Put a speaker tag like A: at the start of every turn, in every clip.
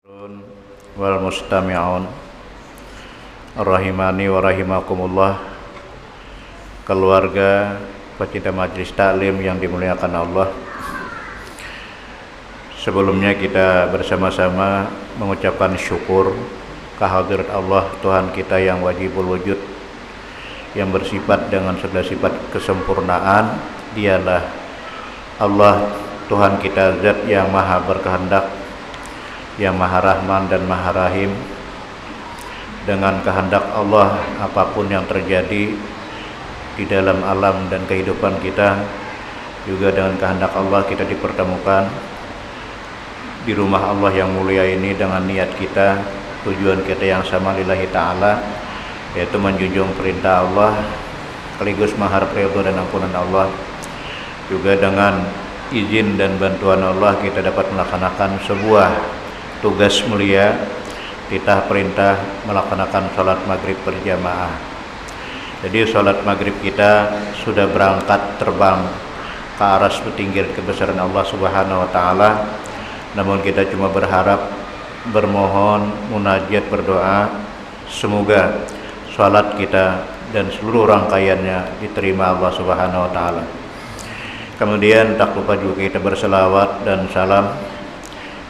A: wal mustami'un rahimani wa rahimakumullah, keluarga pecinta majelis taklim yang dimuliakan Allah. Sebelumnya kita bersama-sama mengucapkan syukur kehadirat Allah, Tuhan kita yang wajibul wujud, yang bersifat dengan segala sifat kesempurnaan. Dialah Allah, Tuhan kita, zat yang maha berkehendak, yang maha rahman dan maha rahim. Dengan kehendak Allah, apapun yang terjadi di dalam alam dan kehidupan kita, juga dengan kehendak Allah kita dipertemukan di rumah Allah yang mulia ini dengan niat kita, tujuan kita yang sama lillahi ta'ala, yaitu menjunjung perintah Allah sekaligus mengharap ridho dan ampunan Allah. Juga dengan izin dan bantuan Allah kita dapat melaksanakan sebuah tugas mulia, titah perintah melaksanakan sholat maghrib berjamaah. Jadi sholat maghrib kita sudah berangkat terbang ke aras petinggi kebesaran Allah Subhanahu wa Ta'ala. Namun kita cuma berharap, bermohon, munajat, berdoa, semoga sholat kita dan seluruh rangkaiannya diterima Allah Subhanahu wa Ta'ala. Kemudian tak lupa juga kita berselawat dan salam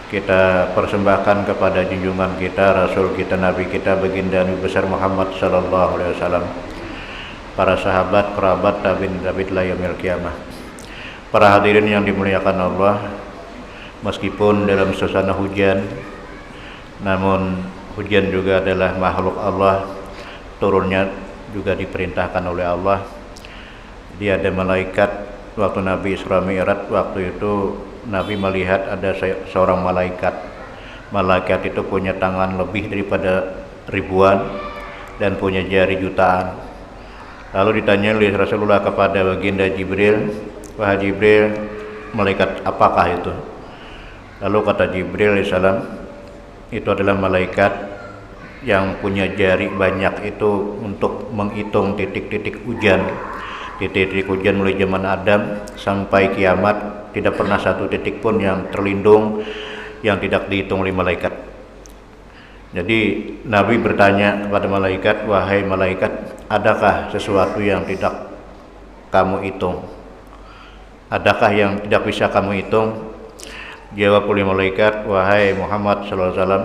A: kita persembahkan kepada junjungan kita, Rasul kita, Nabi kita, baginda Nabi besar Muhammad sallallahu alaihi wasallam, para sahabat, kerabat, tabi'in ila yaumil qiyamah. Para hadirin yang dimuliakan Allah, meskipun dalam suasana hujan, namun hujan juga adalah makhluk Allah, turunnya juga diperintahkan oleh Allah. Dia ada malaikat. Waktu Nabi Isra Mi'raj, waktu itu Nabi melihat ada seorang malaikat. Malaikat itu punya tangan lebih daripada ribuan dan punya jari jutaan. Lalu ditanya oleh Rasulullah kepada baginda Jibril, "Wahai Jibril, malaikat apakah itu?" Lalu kata Jibril alaihissalam, itu adalah malaikat yang punya jari banyak itu untuk menghitung titik-titik hujan. Titik-titik hujan mulai zaman Adam sampai kiamat, tidak pernah satu titik pun yang terlindung yang tidak dihitung oleh malaikat. Jadi Nabi bertanya kepada malaikat, "Wahai malaikat, adakah sesuatu yang tidak kamu hitung? Adakah yang tidak bisa kamu hitung?" Jawab oleh malaikat, "Wahai Muhammad sallallahu alaihi wasallam,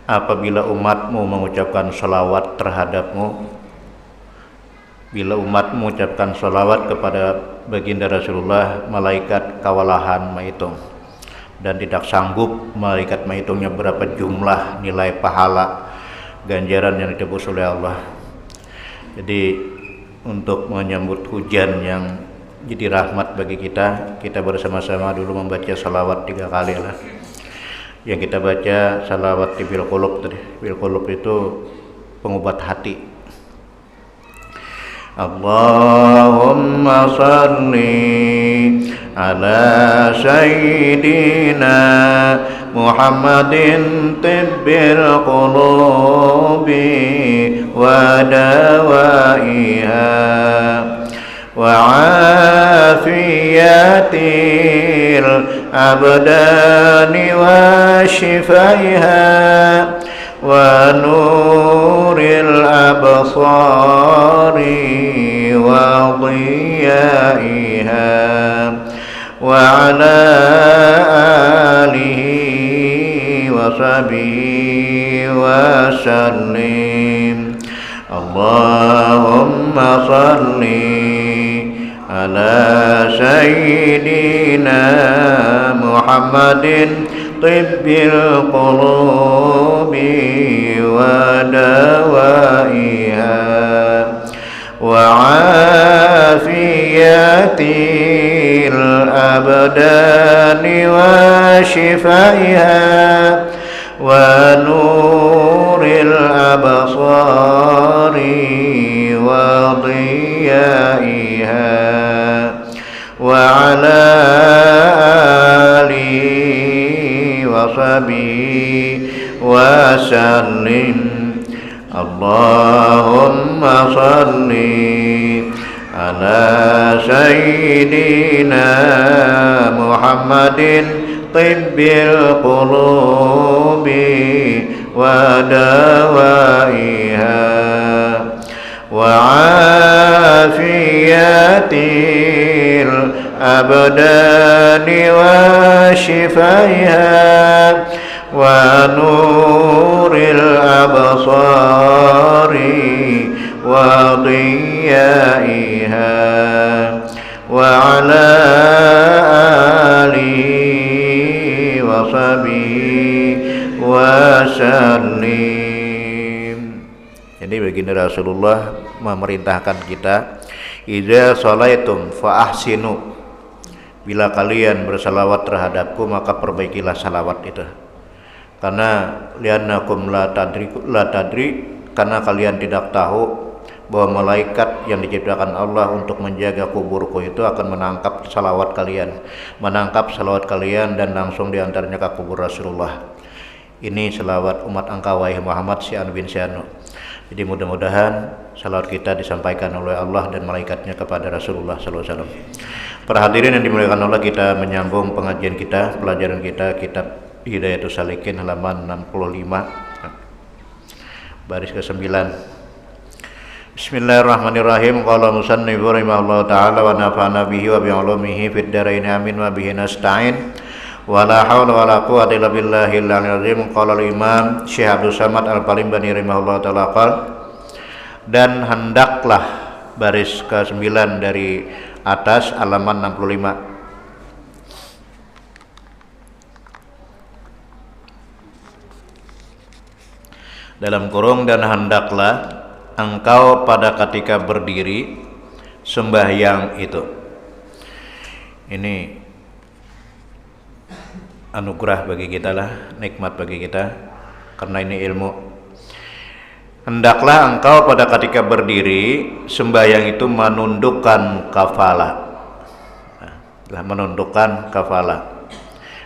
A: apabila umatmu mengucapkan salawat terhadapmu, bila umatmu mengucapkan salawat kepada baginda Rasulullah, malaikat kewalahan menghitung dan tidak sanggup malaikat menghitungnya berapa jumlah nilai pahala ganjaran yang ditebus oleh Allah." Jadi untuk menyambut hujan yang jadi rahmat bagi kita, kita bersama-sama dulu membaca salawat 3 kali lah. Yang kita baca salawat di bil qulub tadi. Bil qulub itu pengobat hati. Allahumma salli ala sayyidina Muhammadin tibbil qulubi wa dawaiha wa afiyatil abdani wa shifaiha wa nuril absari wa dhiyaiha wa ala alihi wa sahbihi wa sallim. Allahumma salli ala sayyidina Muhammadin tibbil qulubi wa dawaiha wa afiyatil abdani wa shifaiha wa nuril absari wa dhiyaiha wa ala alihi wa sahbihi wa sallim. Allahumma salli ala sayyidina Muhammadin طب القلوب ودوائها وعافية الأبدان وشفائها ونور الأبصار وضيائها وعلى آله وصحبه wasallim. Jadi baginda Rasulullah memerintahkan kita, idza sholaitum fa ahsinu, bila kalian bersalawat terhadapku maka perbaikilah salawat itu. Karena li'annakum la tadri, karena kalian tidak tahu bahwa malaikat yang diciptakan Allah untuk menjaga kuburku itu akan menangkap salawat kalian, dan langsung diantaranya ke kubur Rasulullah. Ini salawat umat engkau wahai Muhammad Syi'an bin Syi'anu. Jadi mudah-mudahan salawat kita disampaikan oleh Allah dan malaikatnya kepada Rasulullah SAW. Para hadirin yang dimuliakan Allah, kita menyambung pengajian kita, pelajaran kita, kitab Hidayatus Salikin halaman 65 baris ke-9. Bismillahirrahmanirrahim. Qala musannif rahimahullahu ta'ala wa nafa'ana bihi wa bi 'ulumihi fid dharain amin wa bihi nasta'in. Wala haula wala quwwata illa billahil aliyyil azim. Qala al-Imam Syekh Abdul Samad Al-Palimbani rahimahullahu ta'ala qala, dan hendaklah, baris ke-9 dari atas halaman 65. Dalam kurung, dan hendaklah engkau pada ketika berdiri sembahyang itu. Ini anugerah bagi kita lah, nikmat bagi kita, karena ini ilmu. Hendaklah engkau pada ketika berdiri sembahyang itu menundukkan kepala, menundukkan kepala.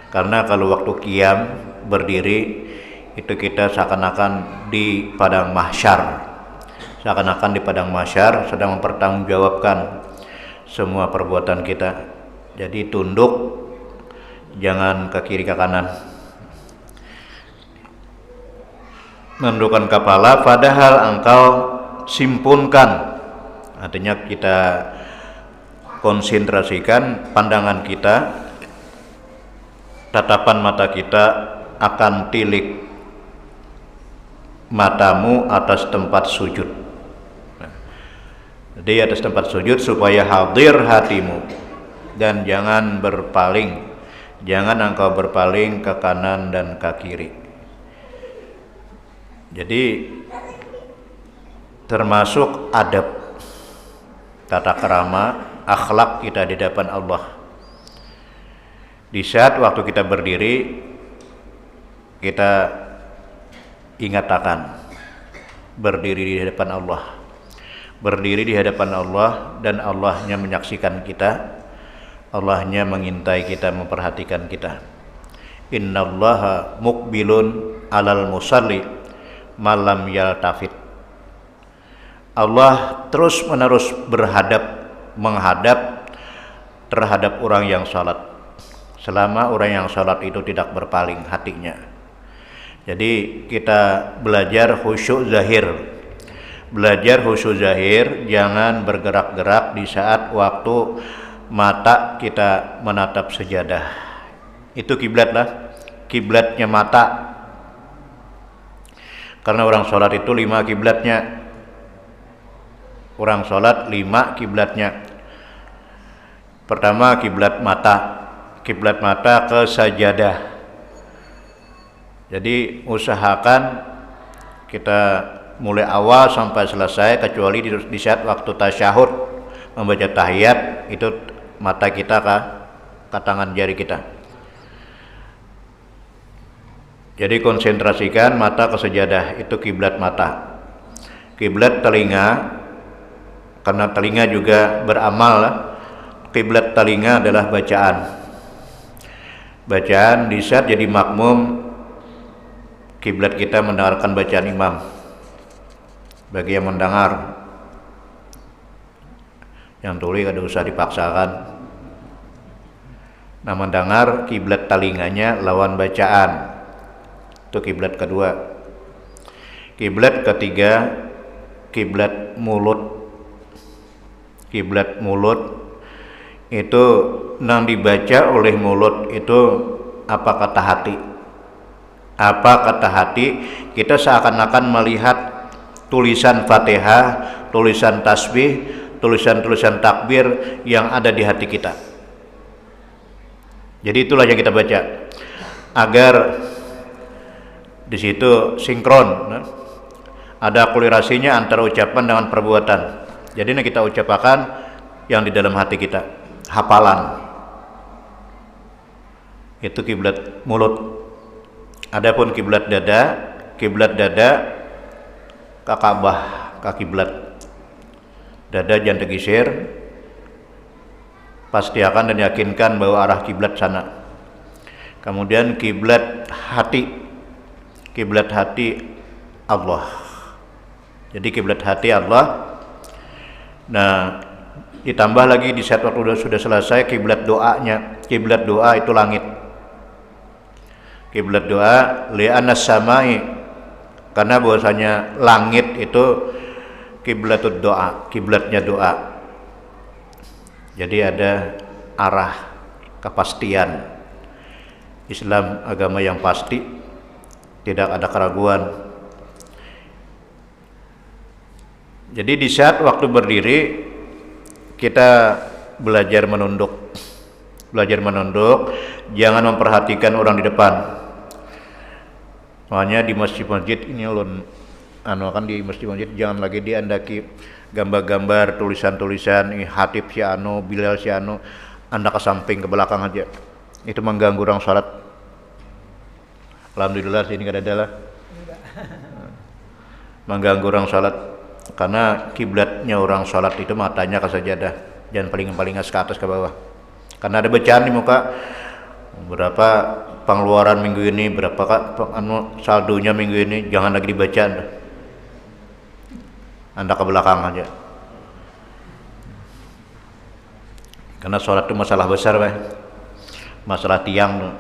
A: Karena kalau waktu qiyam berdiri itu kita seakan-akan di padang mahsyar, sedang mempertanggungjawabkan semua perbuatan kita. Jadi tunduk, jangan ke kiri ke kanan, menundukkan kepala. Padahal engkau simpunkan, artinya kita konsentrasikan pandangan kita, tatapan mata kita akan tilik matamu atas tempat sujud. Jadi atas tempat sujud supaya hadir hatimu, dan jangan berpaling. Jangan engkau berpaling ke kanan dan ke kiri. Jadi termasuk adab, tata krama, akhlak kita di hadapan Allah. Di saat waktu kita berdiri, kita ingat akan berdiri di hadapan Allah. Berdiri di hadapan Allah, dan Allahnya menyaksikan kita. Allahnya mengintai kita, memperhatikan kita. Innallaha muqbilun alal musalli malam yaltafit. Allah terus menerus menghadap terhadap orang yang salat, selama orang yang salat itu tidak berpaling hatinya. Jadi kita belajar khusyuk zahir. Jangan bergerak-gerak di saat waktu mata kita menatap sejadah. Itu kiblatnya mata. Karena orang sholat itu 5 kiblatnya. Orang sholat 5 kiblatnya. Pertama kiblat mata ke sajadah. Jadi usahakan kita mulai awal sampai selesai, kecuali di saat waktu tasyahud membaca tahiyat, itu mata kita ke tangan jari kita. Jadi konsentrasikan mata ke sajadah, itu kiblat mata. Kiblat telinga, karena telinga juga beramal. Kiblat telinga adalah bacaan. Di saat jadi makmum, kiblat kita mendengarkan bacaan imam. Bagi yang mendengar, yang tuli kada usah dipaksakan. Nah, mendengar kiblat telinganya lawan bacaan. Itu kiblat kedua. Kiblat ketiga, kiblat mulut. Kiblat mulut itu nang dibaca oleh mulut itu apa kata hati. Apa kata hati, kita seakan-akan melihat tulisan Fatihah, tulisan tasbih, tulisan-tulisan takbir yang ada di hati kita. Jadi itulah yang kita baca agar di situ sinkron, ada kolerasinya antara ucapan dengan perbuatan. Jadi ini kita ucapkan yang di dalam hati kita, hafalan. Itu kiblat mulut. Adapun kiblat dada ke Ka'bah, ke kiblat. Dada jangan tergeser. Pastikan dan yakinkan bahwa arah kiblat sana. Kemudian kiblat hati. Kiblat hati Allah. Jadi kiblat hati Allah. Nah, ditambah lagi di saat waktu sudah selesai kiblat doanya. Kiblat doa itu langit. Kiblat doa li'anas samai, karena bahwasanya langit itu kiblatud doa, kiblatnya doa. Jadi ada arah kepastian. Islam agama yang pasti, tidak ada keraguan. Jadi di saat waktu berdiri kita belajar menunduk. Belajar menunduk, jangan memperhatikan orang di depan. Makanya di masjid-masjid ini ulun kan di masjid-masjid jangan lagi diandaki gambar-gambar, tulisan-tulisan Hatib si anu, Bilal si anu, Anda ke samping ke belakang aja. Itu mengganggu orang salat. Alhamdulillah sini kada ada lah. Mengganggu orang salat karena kiblatnya orang salat itu matanya ke sajadah, jangan paling ke atas ke bawah. Karena ada bacaan di muka berapa pengeluaran minggu ini, berapa saldonya minggu ini, jangan lagi dibaca Anda ke belakang aja. Karena sholat itu masalah besar, masalah tiang.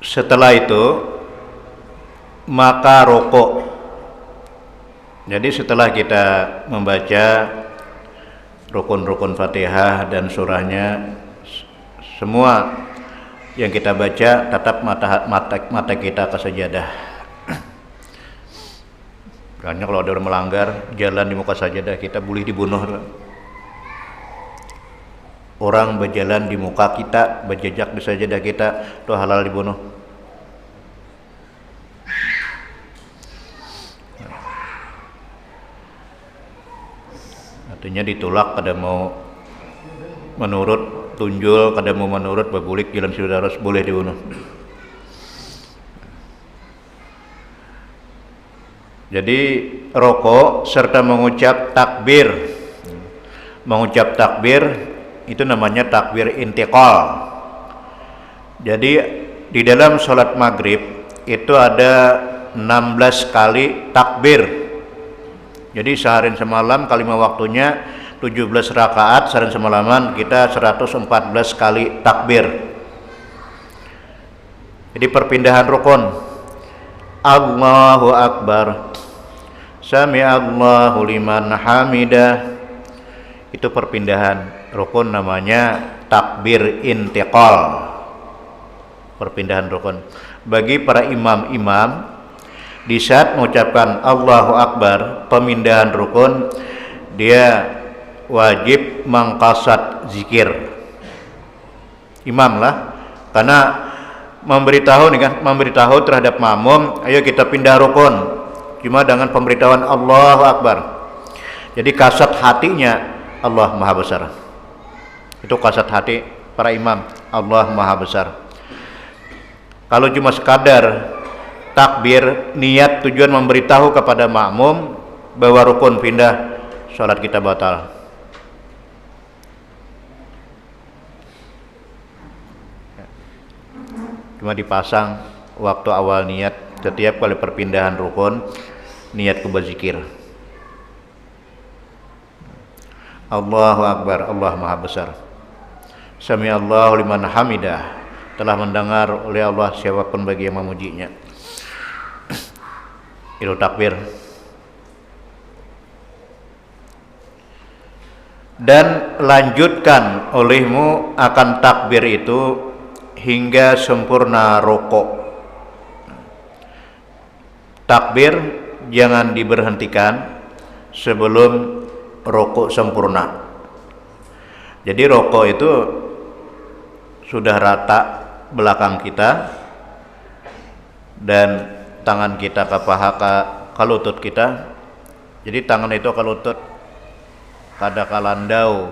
A: Setelah itu maka rokok. Jadi setelah kita membaca rukun-rukun Fatihah dan surahnya, semua yang kita baca tetap mata kita ke sajadah. Karena kalau ada orang melanggar jalan di muka sajadah, kita boleh dibunuh. Orang berjalan di muka kita, berjejak di sajadah kita, itu halal dibunuh. Artinya ditolak, kada mau menurut tunjul, kada mau menurut babulik jalan saudara boleh dibunuh. Jadi rokok serta mengucap takbir. Mengucap takbir itu namanya takbir intiqal. Jadi di dalam sholat maghrib itu ada 16 kali takbir. Jadi seharian semalam kalimat waktunya 17 rakaat, seharian semalaman kita 114 kali takbir. Jadi perpindahan rukun. Allahu Akbar, Sami Allahu liman hamidah. Itu perpindahan rukun, namanya takbir intiqal. Perpindahan rukun. Bagi para imam-imam, di saat mengucapkan Allahu Akbar, pemindahan rukun, dia wajib mengqasad zikir. Imam lah, karena memberitahu nih kan, memberitahu terhadap makmum, ayo kita pindah rukun, cuma dengan pemberitahuan Allahu Akbar. Jadi kasat hatinya Allah Maha Besar. Itu kasat hati para imam, Allah Maha Besar. Kalau cuma sekadar takbir, niat tujuan memberitahu kepada makmum bahwa rukun pindah, sholat kita batal. Cuma dipasang waktu awal niat, setiap kali perpindahan rukun niat ke berzikir. Allahu Akbar, Allah Maha Besar. Sami Allahu liman hamidah, telah mendengar oleh Allah siapapun bagi yang memujinya. Itu takbir. Dan lanjutkan olehmu akan takbir itu hingga sempurna rukuk. Takbir jangan diberhentikan sebelum rukuk sempurna. Jadi rukuk itu sudah rata belakang kita dan tangan kita ke paha ke lutut kita. Jadi tangan itu ke lutut, kada ka landau,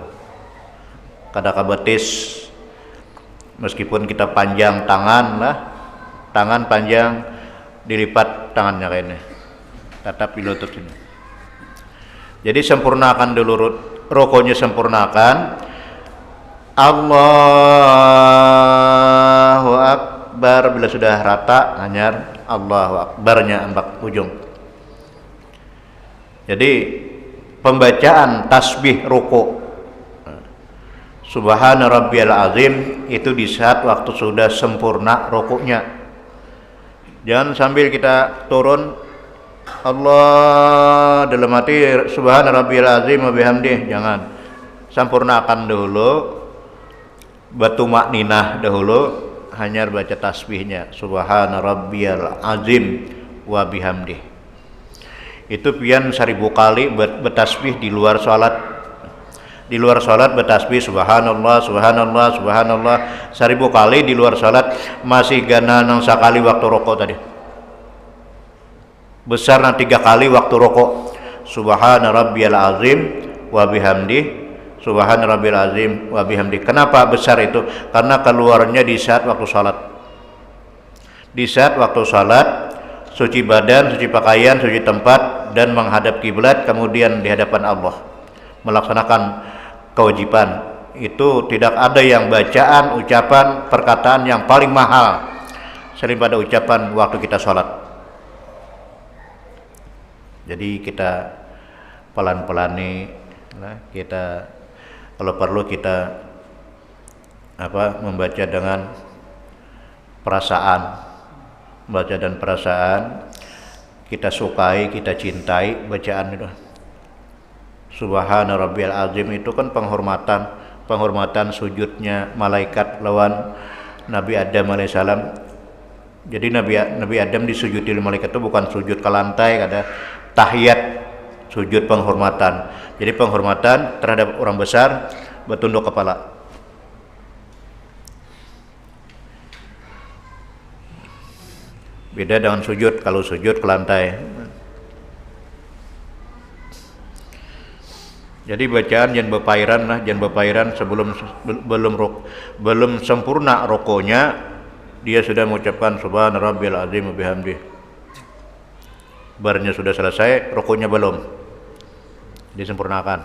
A: kada ka betis. Meskipun kita panjang tangan lah, tangan panjang dilipat tangannya kayak ini, tetap di lutut ini. Jadi sempurnakan dulu rukuknya, sempurnakan. Allahu Akbar, bila sudah rata hanyar Allahu Akbarnya ambak ujung. Jadi pembacaan tasbih rukuk Subhana rabbiyal azim itu di saat waktu sudah sempurna rukuknya. Jangan sambil kita turun Allah dalam hati Subhana rabbiyal azim wa bihamdih, jangan. Sempurnakan dulu, batu makninah dahulu, hanya baca tasbihnya Subhana rabbiyal azim wa bihamdih. Itu pian 1000 kali bertasbih di luar salat. Di luar salat bertasbih subhanallah subhanallah subhanallah 1000 kali di luar salat, masih gana nang sakali waktu rokok tadi. Besar nang 3 kali waktu rokok. Subhana rabbiyal azim wa bihamdih, subhana rabbiyal azim wa bihamdih. Kenapa besar itu? Karena keluarnya di saat waktu salat. Di saat waktu salat, suci badan, suci pakaian, suci tempat, dan menghadap kiblat, kemudian di hadapan Allah melaksanakan kewajiban. Itu tidak ada yang bacaan, ucapan, perkataan yang paling mahal selain pada ucapan waktu kita sholat. Jadi kita pelan-pelan nih, kita kalau perlu kita membaca dengan perasaan, baca dan perasaan, kita sukai, kita cintai bacaan itu. Subhana rabbiyal azim itu kan penghormatan sujudnya malaikat lawan Nabi Adam alaihissalam. Jadi Nabi Adam disujudi oleh malaikat itu bukan sujud ke lantai, ada tahiyat, sujud penghormatan. Jadi penghormatan terhadap orang besar, bertunduk kepala. Beda dengan sujud, kalau sujud ke lantai. Jadi bacaan jangan bepairan lah, jangan bepairan sebelum belum sempurna rukuknya dia sudah mengucapkan subhana rabbiyal azim wa bihamdih. Barnya sudah selesai, rukuknya belum disempurnakan.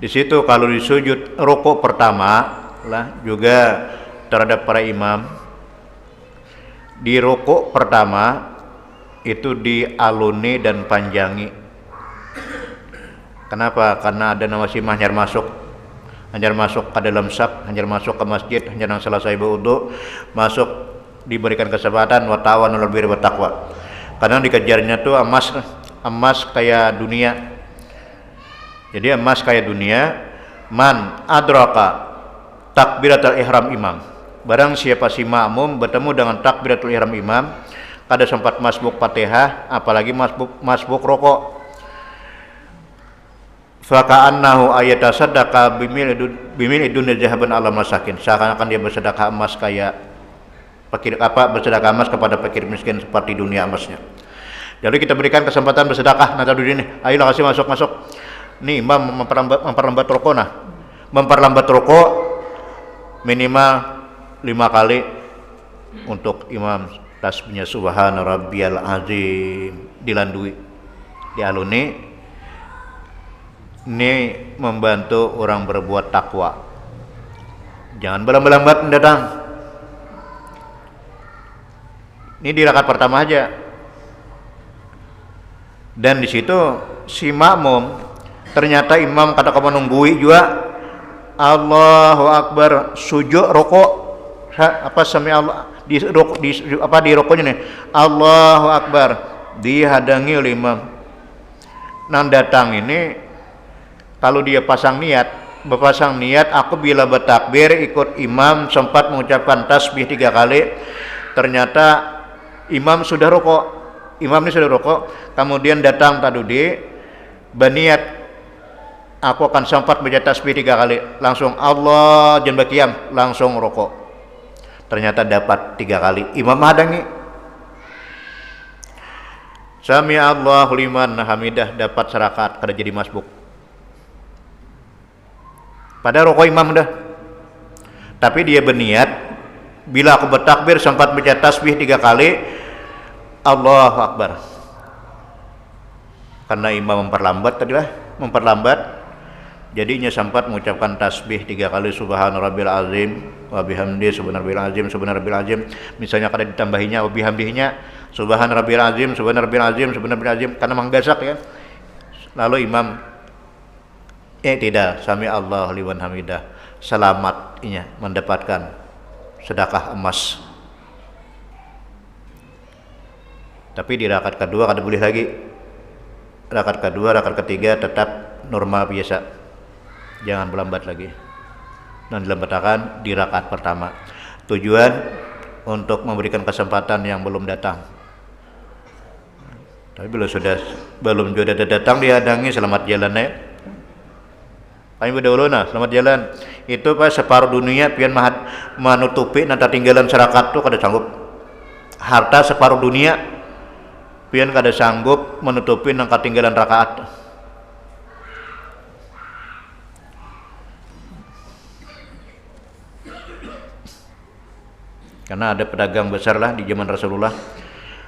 A: Di situ kalau di sujud rukuk pertama lah juga terhadap para imam, di rukuk pertama itu dialuni dan panjangi. Kenapa? Karena ada nama si hanyar masuk ke dalam saf, hanyar masuk ke masjid, hanyar selesai berwudu, masuk diberikan kesempatan watawan ulul birri wat taqwa. Kadang dikejarnya tuh emas kayak dunia. Jadi emas kayak dunia. Man adraka takbiratul ihram imam. Barang siapa si makmum bertemu dengan takbiratul ihram imam, kada sempat masbuk Fatihah, apalagi masbuk rokok. Faka'annahu ayatasaddaqa bimil idun zahaban ala masakin. Seakan-akan dia bersedekah emas kayak bersedekah emas kepada fakir miskin seperti dunia emasnya. Jadi kita berikan kesempatan bersedekah nanti dulu ini. Ayolah kasih masuk. Nih imam memperlambat rokok nah. Memperlambat rokok minimal 5 kali untuk imam tasbihnya subhana rabbiyal azim dilandui, dialuni. Ini membantu orang berbuat takwa. Jangan berlambat mendatang. Ini di rakaat pertama aja. Dan di situ si makmum ternyata imam kata kamu nunggui juga Allahu Akbar sujud rokok apa sami Allah di rokoknya nih Allahu Akbar dihadangi oleh imam. Nang datang ini kalau dia berpasang niat aku bila bertakbir ikut imam sempat mengucapkan tasbih 3 kali, ternyata imam ini sudah rokok, kemudian datang tadudi berniat aku akan sempat baca tasbih 3 kali, langsung Allah jangan berkiam, langsung rokok, ternyata dapat 3 kali, imam hadangi sami Allahu liman hamidah, dapat serakat kada jadi masbuk. Padahal rokok imam dah, tapi dia berniat bila aku bertakbir sempat baca tasbih 3 kali Allahu Akbar, karena imam memperlambat jadinya sempat mengucapkan tasbih 3 kali subhana rabbil azim wa bihamdi subhana rabbil azim, misalnya kada ditambahinya wa bihamdihinya subhana rabbil azim karena menggasak ya, lalu imam tidak sami Allah liman hamidah, selamat mendapatkan sedekah emas. Tapi di rakaat kedua kada boleh lagi, rakaat kedua rakaat ketiga tetap normal biasa, jangan melambat lagi, dan dilambatkan di rakaat pertama. Tujuan untuk memberikan kesempatan yang belum datang. Tapi belum sudah datang dihadangi, selamat jalan ya. Kami berdahulu selamat jalan. Itu pas separuh dunia pian menutupi nanti tinggalan serakat tuh kada sanggup. Harta separuh dunia pian kada sanggup menutupi nang ketinggalan rakaat. Karena ada pedagang besar lah di zaman Rasulullah,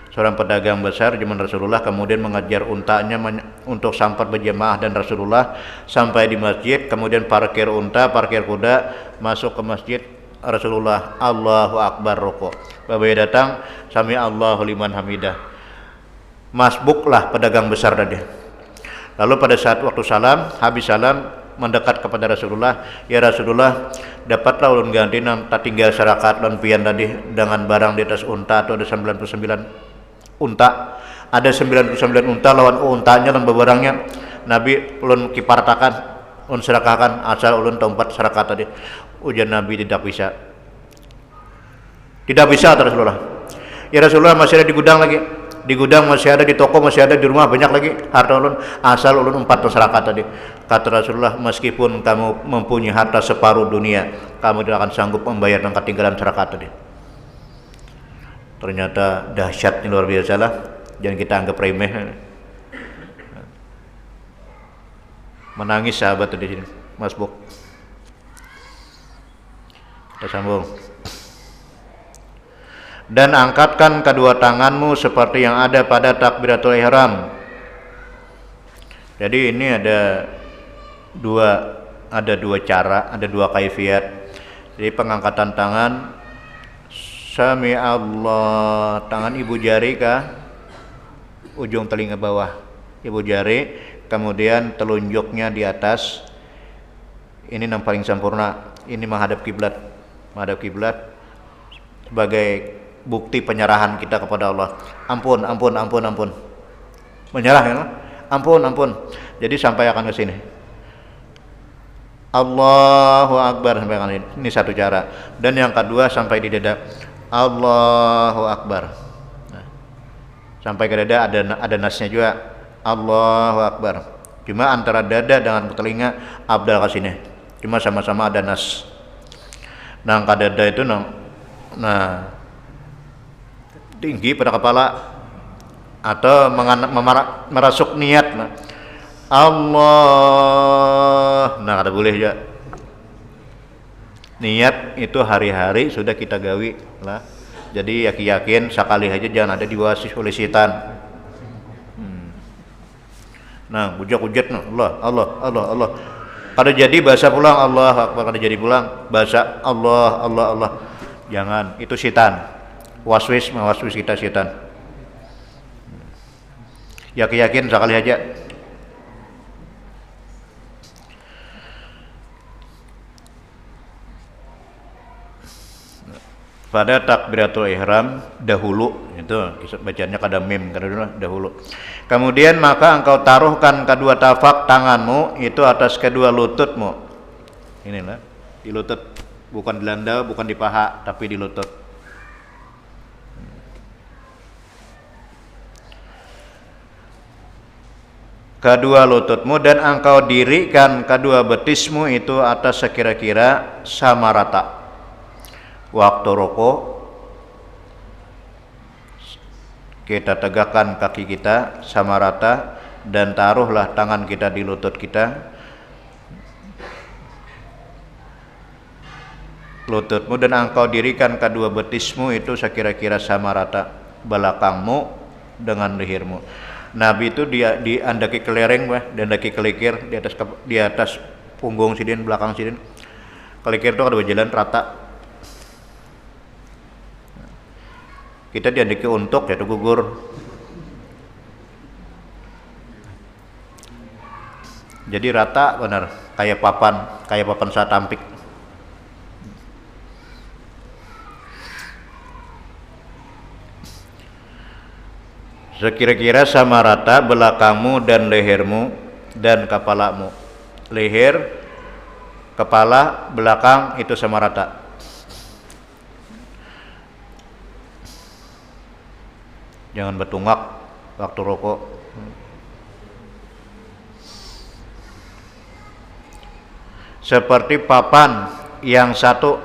A: seorang pedagang besar zaman Rasulullah kemudian mengajar untanya untuk sampat berjamaah dan Rasulullah sampai di masjid, kemudian parkir unta, parkir kuda, masuk ke masjid Rasulullah, Allahu Akbar rokok. Babaya datang, sami Allahu liman hamidah. Masbuklah pedagang besar tadi. Lalu pada saat waktu salam, habis salam mendekat kepada Rasulullah, ya Rasulullah, dapatlah ulun ganti nang tak tinggal serakat lan pian tadi dengan barang di atas unta, atau ada 99 unta, ada 99 unta lawan untanya dan bebarangnya. Nabi ulun kipartakan, ulun serakahkan asal ulun tempat serakat tadi. Ujian Nabi tidak bisa Rasulullah. Ya Rasulullah, masih ada di gudang lagi, di gudang masih ada, di toko masih ada, di rumah banyak lagi harta ulun, asal ulun 4 serakat tadi. Kata Rasulullah, meskipun kamu mempunyai harta separuh dunia, kamu tidak akan sanggup membayar yang ketinggalan serakat tadi. Ternyata dahsyatnya luar biasa lah, jangan kita anggap remeh. Menangis sahabat di sini, masbuk. Kita sambung. Dan angkatkan kedua tanganmu seperti yang ada pada takbiratul ihram. Jadi ini ada dua cara, ada 2 kaifiat. Jadi pengangkatan tangan, sami Allah, tangan ibu jari ke ujung telinga bawah, ibu jari, kemudian telunjuknya di atas. Ini yang paling sempurna. Ini menghadap kiblat sebagai bukti penyerahan kita kepada Allah. Ampun. Menyerah ya, ampun. Jadi sampaikan ke sini. Allahu Akbar, sampaikan ini. Ini satu cara. Dan yang kedua sampai di dada. Allahu Akbar. Nah, sampai ke dada ada nasnya juga. Allahu Akbar. Cuma antara dada dengan telinga abdal ke sini. Cuma sama-sama ada nas. Nah, ke dada itu tinggi pada kepala atau merasuk niat Allah. Nah, kada boleh ya. Niat itu hari-hari sudah kita gawi lah. Jadi yakin sekali aja, jangan ada diwasis oleh setan. Nah, hujat Allah. Kada jadi bahasa pulang Allah Akbar, kada jadi pulang bahasa Allah. Jangan, itu setan. Waswis kita setan. Yakin sekali aja. pada takbiratul ihram dahulu, itu bacanya kada mim karena dahulu. Kemudian maka engkau taruhkan kedua tapak tanganmu itu atas kedua lututmu. Inilah di lutut, bukan di landa, bukan di paha, tapi di lutut. Kedua lututmu, dan engkau dirikan kedua betismu itu atas sekira-kira sama rata. Waktu rukuk kita tegakkan kaki kita sama rata dan taruhlah tangan kita di lutut kita, lututmu, dan engkau dirikan kedua betismu itu sekira-kira sama rata, belakangmu dengan lehermu. Nabi itu dia diandaki kelereng, diandaki kelikir di atas punggung sidin, belakang sidin. Kelikir itu ada jalan rata. Kita diandaki untuk yaitu gugur. Jadi rata benar, kayak papan saat tampik. Sekira-kira sama rata belakangmu dan lehermu dan kepalamu. Leher, kepala, belakang itu sama rata. Jangan bertunggak waktu rokok. Seperti papan yang satu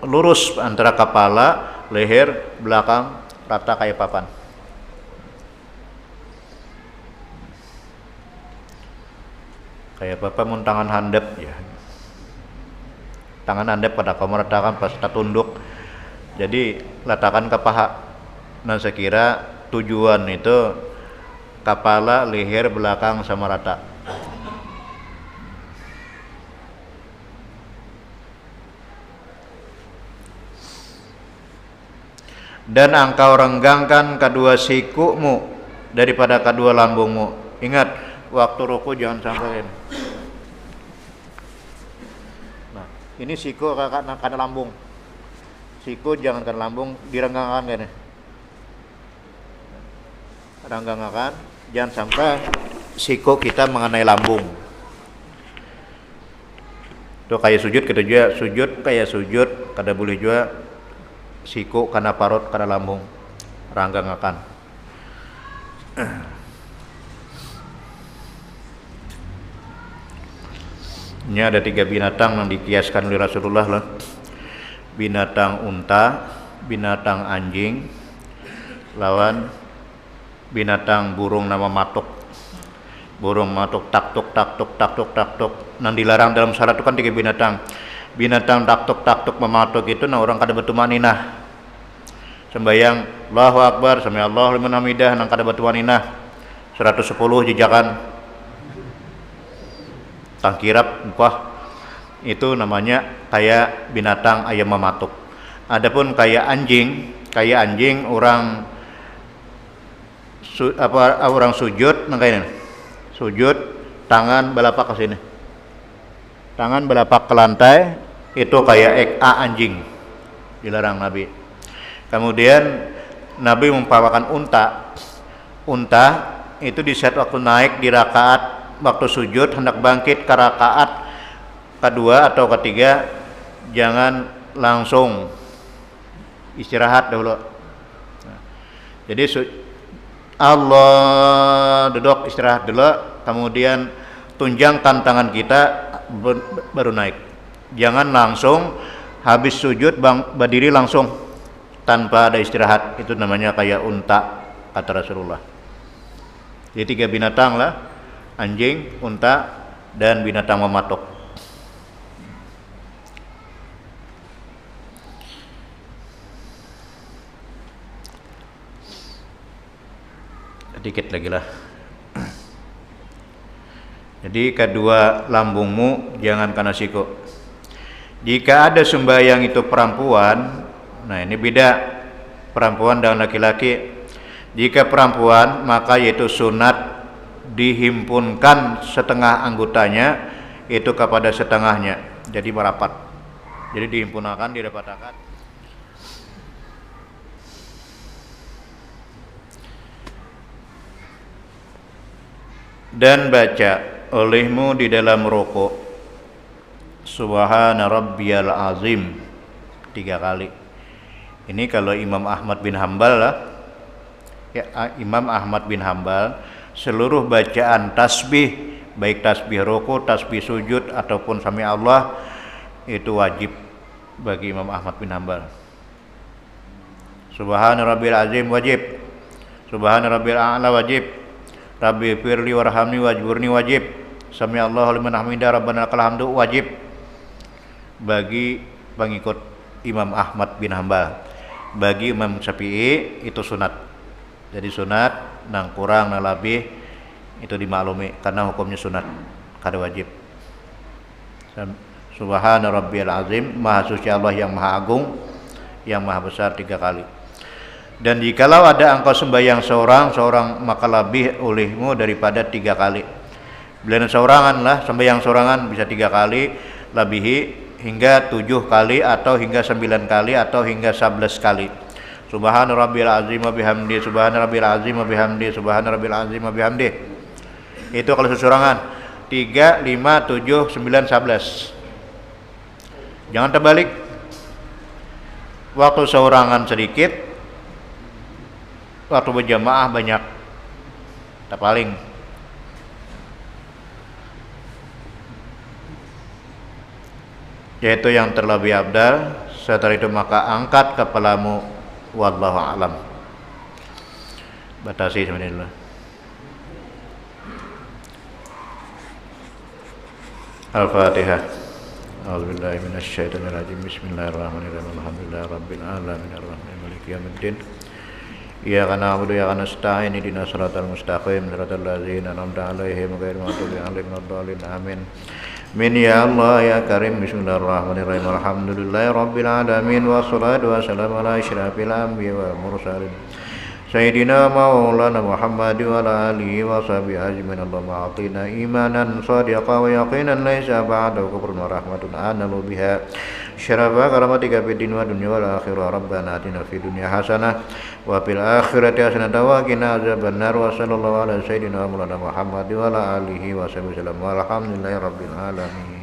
A: lurus antara kepala, leher, belakang, rata kayak papan. Kayak papan mun tangan handap ya. Tangan handap pada kamu letakkan pas tunduk. Jadi letakkan ke paha. Nah sekira tujuan itu kepala, leher, belakang sama rata. Dan engkau renggangkan kedua sikumu daripada kedua lambungmu. Ingat, waktu ruku jangan sampai ini. Nah, ini siku karena lambung. Siku jangan karena lambung, direnggangkan kan ya. Renggangkan, jangan sampai siku kita mengenai lambung. Tuh kayak sujud kita juga sujud kayak sujud, kada boleh juga siku karena parut karena lambung. Renggangkan. Ini ada 3 binatang yang dikiaskan oleh Rasulullah lah. Binatang unta, binatang anjing, lawan binatang burung nama matuk. Burung matuk taktuk taktuk taktuk taktuk. Nang dilarang dalam syarat itu kan 3 binatang. Binatang taktuk taktuk mematuk itu nah orang kada bertumaninah. Sembayang Allahu Akbar, sami Allahu liman hamidah nang kada bertumaninah. 110 jejakan. Tangkirap upah. Itu namanya kayak binatang ayam mematuk. Adapun kayak anjing orang orang sujud makanya sujud tangan belapak ke sini, tangan belapak ke lantai, itu kayak anjing, dilarang Nabi. Kemudian Nabi mempawakan unta itu di saat waktu naik di rakaat waktu sujud hendak bangkit ke rakaat kedua atau ketiga jangan langsung istirahat dahulu. Jadi Allah duduk istirahat dulu, kemudian tunjangkan tangan kita baru naik. Jangan langsung habis sujud berdiri langsung tanpa ada istirahat. Itu namanya kayak unta kata Rasulullah. Jadi 3 binatang lah, anjing, unta, dan binatang mematuk. Dikit lagi lah. Jadi kedua lambungmu jangan kena siku. Jika ada sembahyang itu perempuan, nah ini beda perempuan dan laki-laki. Jika perempuan maka yaitu sunat dihimpunkan setengah anggotanya itu kepada setengahnya. Jadi merapat. Jadi dihimpunkan, dirapatakan. Dan baca olehmu di dalam rukuk Subhana rabbiyal azim 3 kali. Ini kalau Imam Ahmad bin Hambal lah. Ya, Imam Ahmad bin Hambal seluruh bacaan tasbih, baik tasbih rukuk, tasbih sujud ataupun sami Allah, itu wajib bagi Imam Ahmad bin Hambal. Subhana rabbil azim wajib, subhana rabbil a'la wajib, rabbi firli warhamni wajburni wajib, sami Allahu liman hamidah rabbana lakal hamdu wajib bagi pengikut Imam Ahmad bin Hambal. Bagi Imam Syafi'i itu sunat. Jadi sunat nang kurang nang lebih itu dimaklumi karena hukumnya sunat, kada wajib. Subhana rabbiyal azim, maha suci Allah yang maha agung, yang maha besar 3 kali. Dan jikalau ada engkau sembahyang seorang maka lebih olehmu daripada 3 kali. Bila seorangan lah sembahyang seorangan bisa 3 kali, lebihi hingga 7 kali atau hingga 9 kali atau hingga 11 kali. Subhana rabbil azim wa bihamdi, subhana rabbil azim wa bihamdi, subhana rabbil azim wa bihamdi. Itu kalau sesorangan 3, 5, 7, 9, 11. Jangan terbalik. Waktu seorangan sedikit, waktu berjamaah banyak. Tak paling. Yaitu yang terlebih abdal. Setelah itu maka angkat kepalamu, wallahu a'lam. Batasi sebenarnya. Al-Fatihah. A'udzubillahi minasyaitonir rajim. Bismillahirrahmanirrahim. Alhamdulillahi rabbil alamin arrahmanir maliki yaumiddin. Iyyaka na'budu wa iyyaka nasta'in. Ihdinas siratal mustaqim. Siratal ladzina an'amta 'alaihim ghairil maghdubi 'alaihim waladdallin. Amin. Min ya Allah ya Karim. Bismillahirrahmanirrahim. Alhamdulillahi rabbil alamin wassalatu wassalamu ala asyrafil anbiya'i wal mursalin. Sayyidina Maulana Muhammad wa ala alihi wa sahbihi ajmain. Allahumma atina imanan sadiqan wa yaqinan laisa ba'dahu kufrun wa rahmatun analu biha syarafa karamatika fid dunya wa dunya wal akhirah. Rabbana atina fid dunya hasanah wa fil akhirati hasanah wa qina adzabannar. Wa sallallahu ala sayyidina Maulana Muhammad wa ala alihi wa sahbihi wasallam. Walhamdulillahi rabbil alamin.